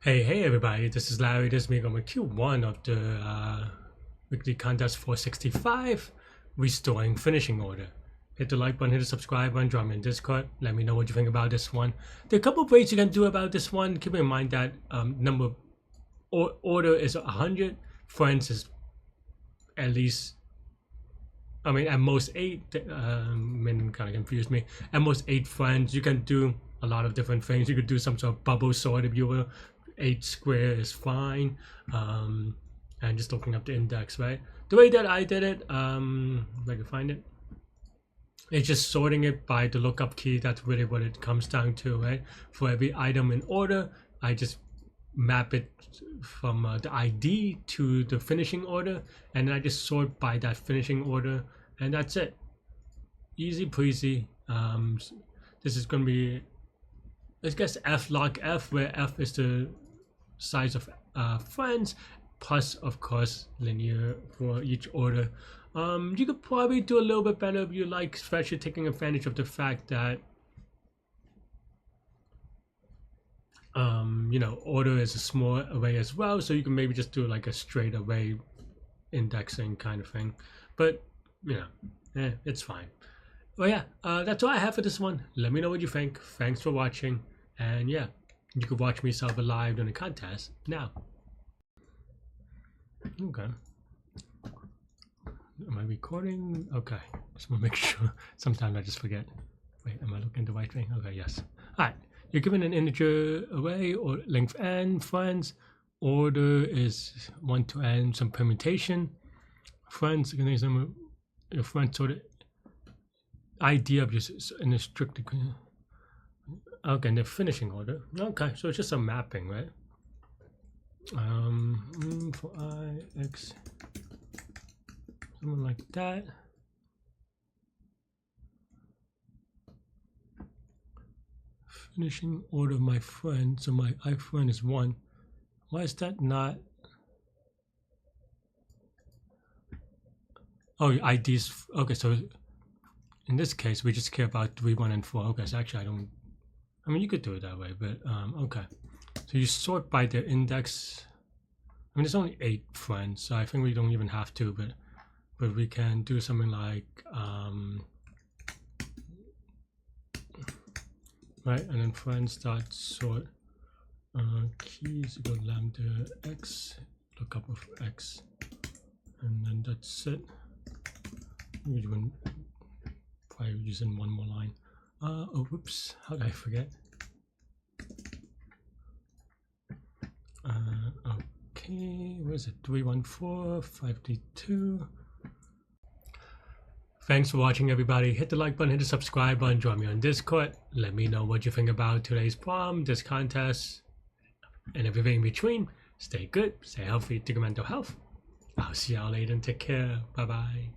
Hey everybody, this is Larry. This is me going Q1 of the weekly contest 465, restoring finishing order. Hit the like button, hit the subscribe button, drop me in Discord. Let me know what you think about this one. There are a couple of ways you can do about this one. Keep in mind that order is 100, friends is at least, at most 8. Min kind of confused me. At most 8 friends. You can do a lot of different things. You could do some sort of bubble sort if you will. 8 square is fine, and just looking up the index, right? The way that I did it, if I can find it, it's just sorting it by the lookup key. That's really what it comes down to, right? For every item in order, I just map it from the ID to the finishing order, and then I just sort by that finishing order, and that's it. Easy peasy. This is going to be, I guess, F log F, where F is the size of friends, plus of course linear for each order. You could probably do a little bit better if you like, especially taking advantage of the fact that order is a small array as well, so you can maybe just do like a straight array indexing kind of thing, but it's fine. Well, yeah, that's all I have for this one. Let me know what you think. Thanks for watching, and yeah, you can watch me solve it live during the contest now. Okay. Am I recording? Okay. Just want to make sure. Sometimes I just forget. Wait, am I looking at the right thing? Okay, yes. All right. You're given an integer array or length n, friends. Order is 1 to n, some permutation. Friends, your friends sort of idea of just in a strict. Okay, and the finishing order. Okay, so it's just a mapping, right? For I, X, something like that. Finishing order of my friend. So my I friend is 1. Why is that not? Oh, IDs. Okay, so in this case, we just care about 3, 1, and 4. Okay, so actually you could do it that way, but okay. So you sort by their index. There's only 8 friends, so I think we don't even have to, but we can do something like, right, and then friends dot sort keys equal lambda x, lookup of x, and then that's it. We're probably using one more line. Oh, whoops, how did I forget? Okay, where is it? 314 5D2. Thanks for watching, everybody. Hit the like button, hit the subscribe button, join me on Discord. Let me know what you think about today's problem, this contest, and everything in between. Stay good, stay healthy, take your mental health. I'll see y'all later and take care. Bye-bye.